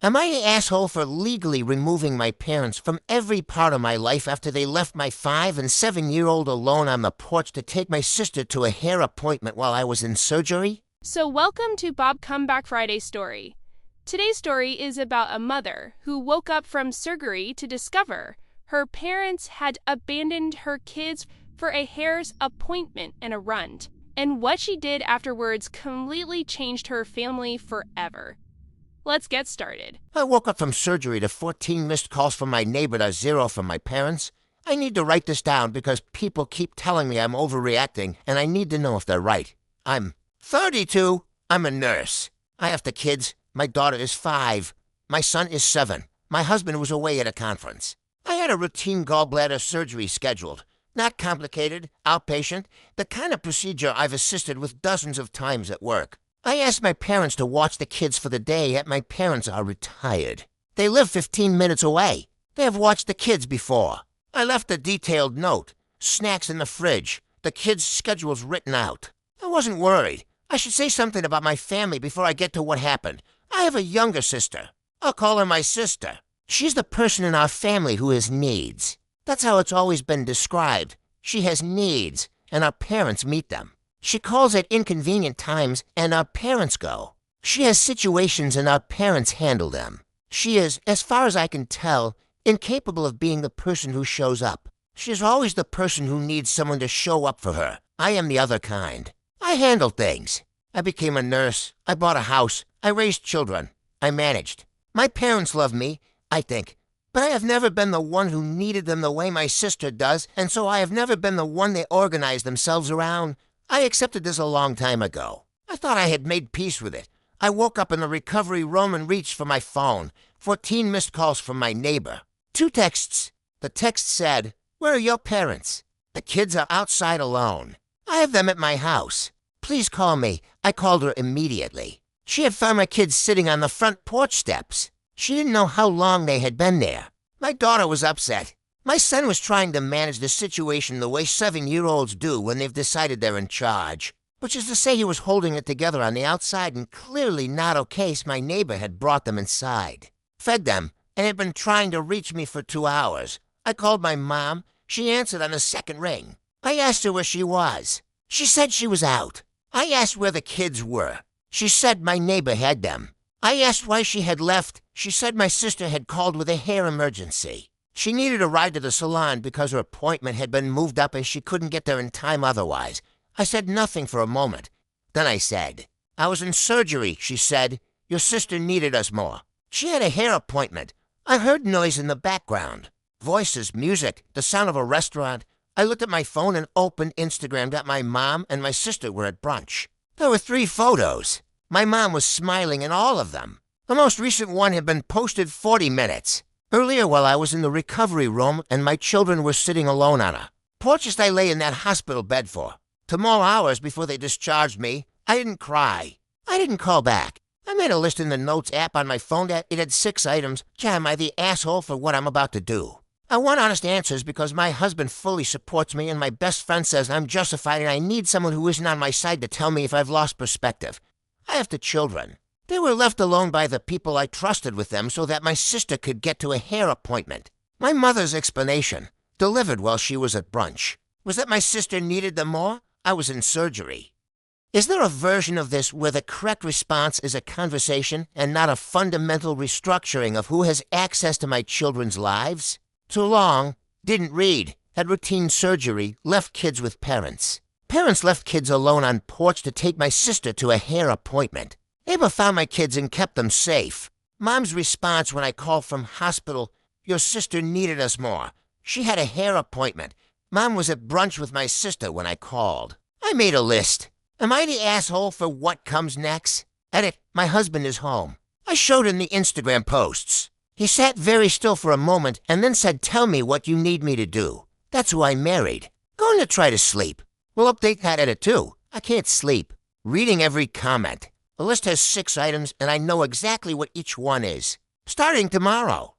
Am I the asshole for legally removing my parents from every part of my life after they left my 5- and 7-year-old alone on the porch to take my sister to a hair appointment while I was in surgery? So welcome to Bob Comeback Friday story. Today's story is about a mother who woke up from surgery to discover her parents had abandoned her kids for a hair's appointment and a run. And what she did afterwards completely changed her family forever. Let's get started. I woke up from surgery to 14 missed calls from my neighbor to 0 from my parents. I need to write this down because people keep telling me I'm overreacting, and I need to know if they're right. I'm 32. I'm a nurse. I have 2 kids. My daughter is 5. My son is 7. My husband was away at a conference. I had a routine gallbladder surgery scheduled. Not complicated, outpatient, the kind of procedure I've assisted with dozens of times at work. I asked my parents to watch the kids for the day, yet my parents are retired. They live 15 minutes away. They have watched the kids before. I left a detailed note, snacks in the fridge, the kids' schedules written out. I wasn't worried. I should say something about my family before I get to what happened. I have a younger sister. I'll call her my sister. She's the person in our family who has needs. That's how it's always been described. She has needs, and our parents meet them. She calls at inconvenient times, and our parents go. She has situations, and our parents handle them. She is, as far as I can tell, incapable of being the person who shows up. She's always the person who needs someone to show up for her. I am the other kind. I handle things. I became a nurse. I bought a house. I raised children. I managed. My parents love me, I think. But I have never been the one who needed them the way my sister does, and so I have never been the one they organize themselves around. I accepted this a long time ago. I thought I had made peace with it. I woke up in the recovery room and reached for my phone. 14 missed calls from my neighbor. 2 texts. The text said, "Where are your parents? The kids are outside alone. I have them at my house. Please call me." I called her immediately. She had found my kids sitting on the front porch steps. She didn't know how long they had been there. My daughter was upset. My son was trying to manage the situation the way 7-year-olds do when they've decided they're in charge, which is to say he was holding it together on the outside and clearly not okay. My neighbor had brought them inside, fed them, and had been trying to reach me for 2 hours. I called my mom. She answered on the second ring. I asked her where she was. She said she was out. I asked where the kids were. She said my neighbor had them. I asked why she had left. She said my sister had called with a hair emergency. She needed a ride to the salon because her appointment had been moved up and she couldn't get there in time otherwise. I said nothing for a moment. Then I said, "I was in surgery," she said. "Your sister needed us more." She had a hair appointment. I heard noise in the background. Voices, music, the sound of a restaurant. I looked at my phone and opened Instagram that my mom and my sister were at brunch. There were 3 photos. My mom was smiling in all of them. The most recent one had been posted 40 minutes. Earlier while I was in the recovery room and my children were sitting alone on a porch I lay in that hospital bed for. To more hours before they discharged me, I didn't cry. I didn't call back. I made a list in the Notes app on my phone that it had 6 items. Am I the asshole for what I'm about to do? I want honest answers because my husband fully supports me and my best friend says I'm justified and I need someone who isn't on my side to tell me if I've lost perspective. I have 2 children. They were left alone by the people I trusted with them so that my sister could get to a hair appointment. My mother's explanation, delivered while she was at brunch, was that my sister needed them more. I was in surgery. Is there a version of this where the correct response is a conversation and not a fundamental restructuring of who has access to my children's lives? Too long, didn't read, had routine surgery, left kids with parents. Parents left kids alone on porch to take my sister to a hair appointment. Neighbor found my kids and kept them safe. Mom's response when I called from hospital, "Your sister needed us more. She had a hair appointment." Mom was at brunch with my sister when I called. I made a list. Am I the asshole for what comes next? Edit, my husband is home. I showed him the Instagram posts. He sat very still for a moment and then said, "Tell me what you need me to do." That's who I married. Going to try to sleep. We'll update that edit too. I can't sleep. Reading every comment. The list has 6 items, and I know exactly what each one is. Starting tomorrow.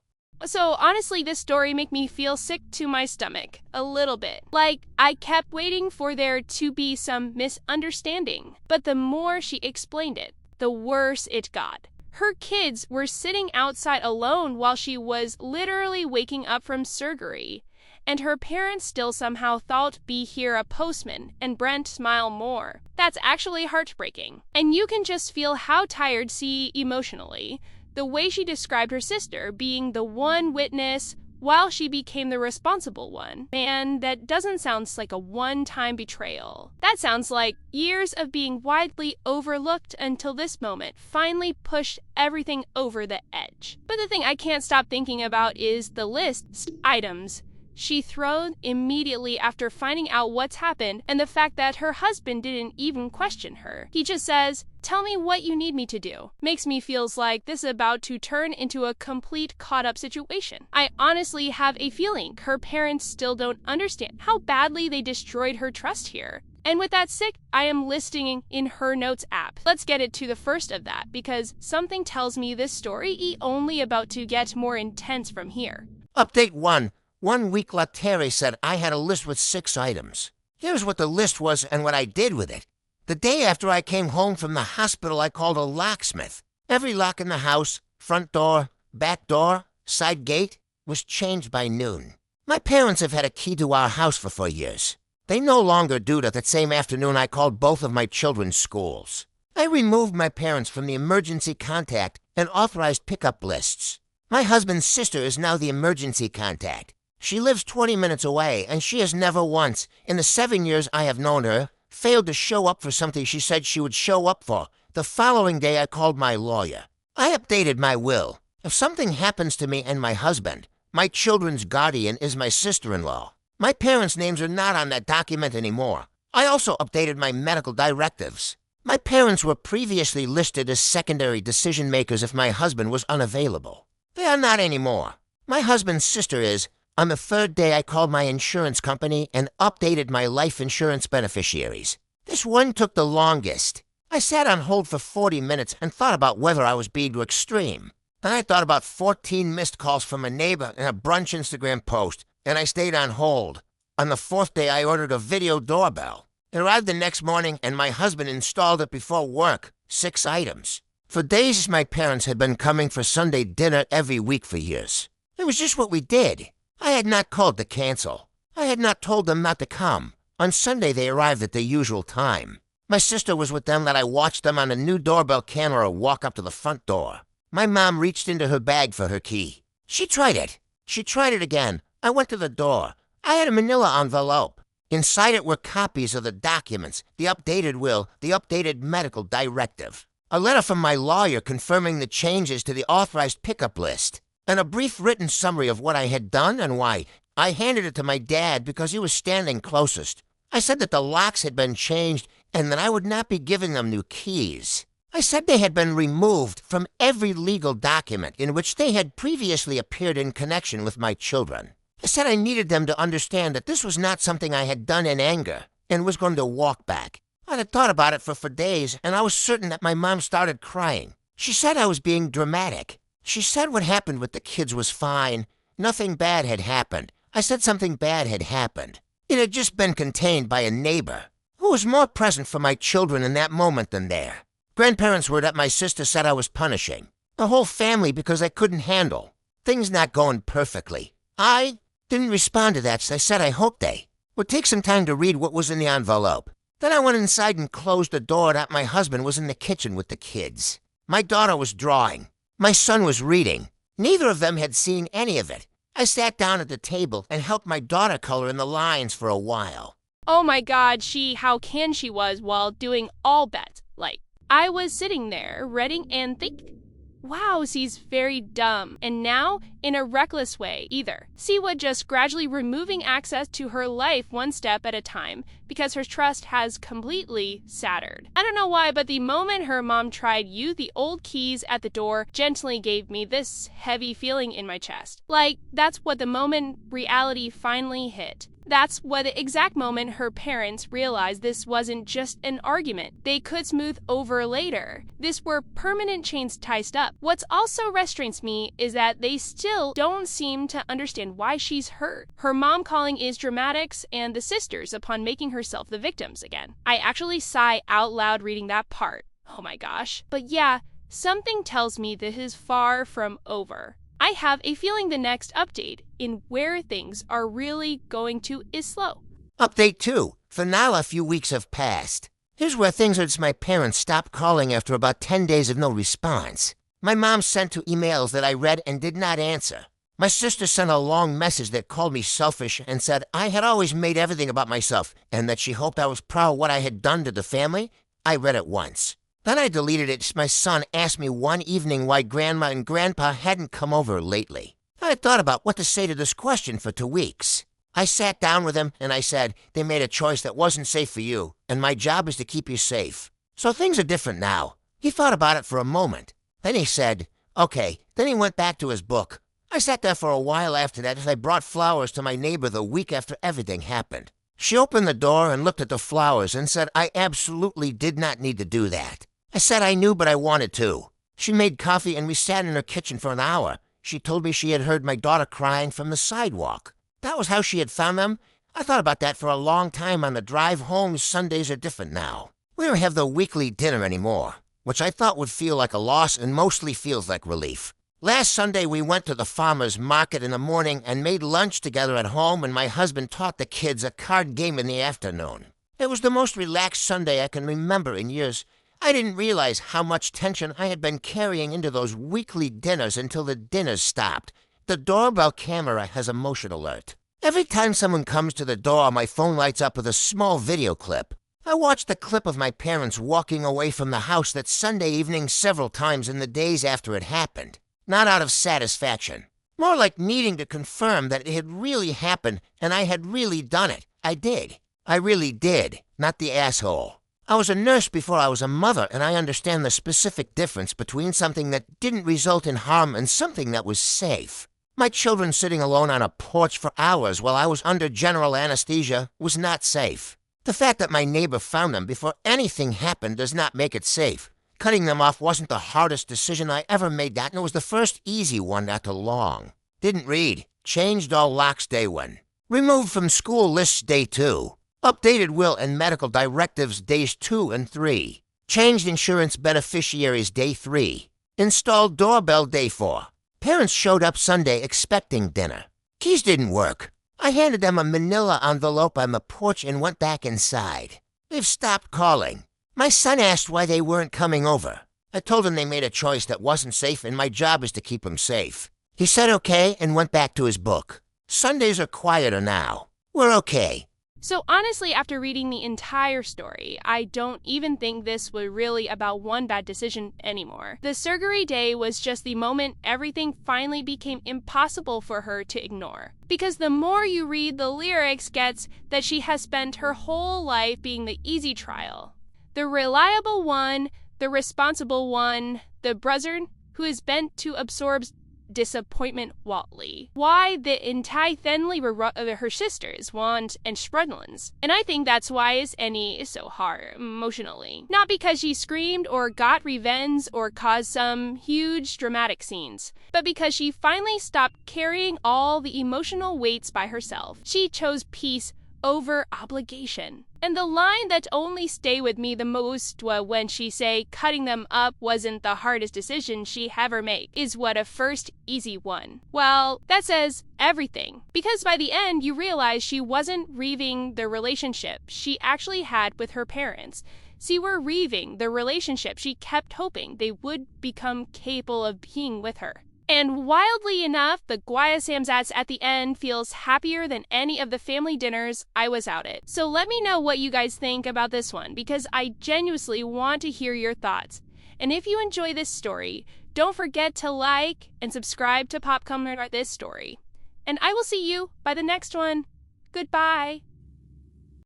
So honestly, this story made me feel sick to my stomach. A little bit. Like, I kept waiting for there to be some misunderstanding. But the more she explained it, the worse it got. Her kids were sitting outside alone while she was literally waking up from surgery. And her parents still somehow thought be here a postman, and Brent smile more. That's actually heartbreaking. And you can just feel how tired she emotionally. The way she described her sister being the one witness while she became the responsible one. Man, that doesn't sound like a one-time betrayal. That sounds like years of being widely overlooked until this moment finally pushed everything over the edge. But the thing I can't stop thinking about is the list items she threw immediately after finding out what's happened and the fact that her husband didn't even question her. He just says, "Tell me what you need me to do." Makes me feels like this is about to turn into a complete caught-up situation. I honestly have a feeling her parents still don't understand how badly they destroyed her trust here. And with that sick, I am listing in her notes app. Let's get it to the first of that, because something tells me this story is only about to get more intense from here. Update 1. 1 week later said I had a list with 6 items. Here's what the list was and what I did with it. The day after I came home from the hospital, I called a locksmith. Every lock in the house, front door, back door, side gate, was changed by noon. My parents have had a key to our house for 4 years. They no longer do that. That same afternoon, I called both of my children's schools. I removed my parents from the emergency contact and authorized pickup lists. My husband's sister is now the emergency contact. She lives 20 minutes away, and she has never once, in the 7 years I have known her, failed to show up for something she said she would show up for. The following day, I called my lawyer. I updated my will. If something happens to me and my husband, my children's guardian is my sister-in-law. My parents' names are not on that document anymore. I also updated my medical directives. My parents were previously listed as secondary decision-makers if my husband was unavailable. They are not anymore. My husband's sister is. On the 3rd day, I called my insurance company and updated my life insurance beneficiaries. This one took the longest. I sat on hold for 40 minutes and thought about whether I was being too extreme. Then I thought about 14 missed calls from a neighbor and a brunch Instagram post, and I stayed on hold. On the 4th day, I ordered a video doorbell. It arrived the next morning, and my husband installed it before work. 6 items. For days, my parents had been coming for Sunday dinner every week for years. It was just what we did. I had not called to cancel. I had not told them not to come. On Sunday, they arrived at the usual time. My sister was with them that I watched them on a new doorbell camera walk up to the front door. My mom reached into her bag for her key. She tried it. She tried it again. I went to the door. I had a manila envelope. Inside it were copies of the documents, the updated will, the updated medical directive, a letter from my lawyer confirming the changes to the authorized pickup list, and a brief written summary of what I had done and why. I handed it to my dad because he was standing closest. I said that the locks had been changed and that I would not be giving them new keys. I said they had been removed from every legal document in which they had previously appeared in connection with my children. I said I needed them to understand that this was not something I had done in anger and was going to walk back. I had thought about it for days, and I was certain that my mom started crying. She said I was being dramatic. She said what happened with the kids was fine. Nothing bad had happened. I said something bad had happened. It had just been contained by a neighbor who was more present for my children in that moment than there. Grandparents were that my sister said I was punishing. The whole family because I couldn't handle. Things not going perfectly. I didn't respond to that, so I said I hoped they would take some time to read what was in the envelope. Then I went inside and closed the door that my husband was in the kitchen with the kids. My daughter was drawing. My son was reading. Neither of them had seen any of it. I sat down at the table and helped my daughter color in the lines for a while. Oh my God, how can she was while doing all that. Like, I was sitting there, reading and thinking, wow, she's very dumb. And now, in a reckless way, either. She was just gradually removing access to her life one step at a time because her trust has completely shattered. I don't know why, but the moment her mom tried the old keys at the door gently gave me this heavy feeling in my chest. Like, that's what the moment reality finally hit. That's what the exact moment her parents realized this wasn't just an argument they could smooth over later. This were permanent chains tied up. What's also restrains me is that they still don't seem to understand why she's hurt. Her mom calling is dramatics and the sisters upon making herself the victims again. I actually sigh out loud reading that part. Oh my gosh. But yeah, something tells me this is far from over. I have a feeling the next update in where things are really going to is slow. Update 2. For now, a few weeks have passed. Here's where things are. My parents stopped calling after about 10 days of no response. My mom sent 2 emails that I read and did not answer. My sister sent a long message that called me selfish and said I had always made everything about myself and that she hoped I was proud of what I had done to the family. I read it once. Then I deleted it. My son asked me one evening why Grandma and Grandpa hadn't come over lately. I had thought about what to say to this question for 2 weeks. I sat down with him and I said, they made a choice that wasn't safe for you, and my job is to keep you safe. So things are different now. He thought about it for a moment. Then he said, okay. Then he went back to his book. I sat there for a while after that as I brought flowers to my neighbor the week after everything happened. She opened the door and looked at the flowers and said I absolutely did not need to do that. I said I knew, but I wanted to. She made coffee and we sat in her kitchen for an hour. She told me she had heard my daughter crying from the sidewalk. That was how she had found them. I thought about that for a long time on the drive home. Sundays are different now. We don't have the weekly dinner anymore, which I thought would feel like a loss and mostly feels like relief. Last Sunday, we went to the farmer's market in the morning and made lunch together at home, and my husband taught the kids a card game in the afternoon. It was the most relaxed Sunday I can remember in years. I didn't realize how much tension I had been carrying into those weekly dinners until the dinners stopped. The doorbell camera has a motion alert. Every time someone comes to the door, my phone lights up with a small video clip. I watched the clip of my parents walking away from the house that Sunday evening several times in the days after it happened. Not out of satisfaction. More like needing to confirm that it had really happened and I had really done it. I did. I really did. Not the asshole. I was a nurse before I was a mother, and I understand the specific difference between something that didn't result in harm and something that was safe. My children sitting alone on a porch for hours while I was under general anesthesia was not safe. The fact that my neighbor found them before anything happened does not make it safe. Cutting them off wasn't the hardest decision I ever made, and it was the first easy one after long. Didn't read. Changed all locks day 1. Removed from school lists day 2. Updated will and medical directives days 2 and 3. Changed insurance beneficiaries day 3. Installed doorbell day 4. Parents showed up Sunday expecting dinner. Keys didn't work. I handed them a manila envelope on the porch and went back inside. They've stopped calling. My son asked why they weren't coming over. I told him they made a choice that wasn't safe and my job is to keep them safe. He said okay and went back to his book. Sundays are quieter now. We're okay. So honestly, after reading the entire story, I don't even think this was really about one bad decision anymore. The surgery day was just the moment everything finally became impossible for her to ignore. Because the more you read, the lyrics gets that she has spent her whole life being the easy trial. The reliable one, the responsible one, the buzzard who is bent to absorb disappointment wildly. Why the entire thinly her sisters want and struggles. And I think that's why Annie is so hard emotionally. Not because she screamed or got revenge or caused some huge dramatic scenes, but because she finally stopped carrying all the emotional weights by herself. She chose peace over obligation. And the line that only stayed with me the most when she say cutting them up wasn't the hardest decision she ever made is what a first easy one. Well, that says everything. Because by the end, you realize she wasn't grieving the relationship she actually had with her parents. She were grieving the relationship she kept hoping they would become capable of being with her. And wildly enough, the Guayasamsats at the end feels happier than any of the family dinners I was out at. So let me know what you guys think about this one, because I genuinely want to hear your thoughts. And if you enjoy this story, don't forget to like and subscribe to Popcornrest this story. And I will see you by the next one. Goodbye.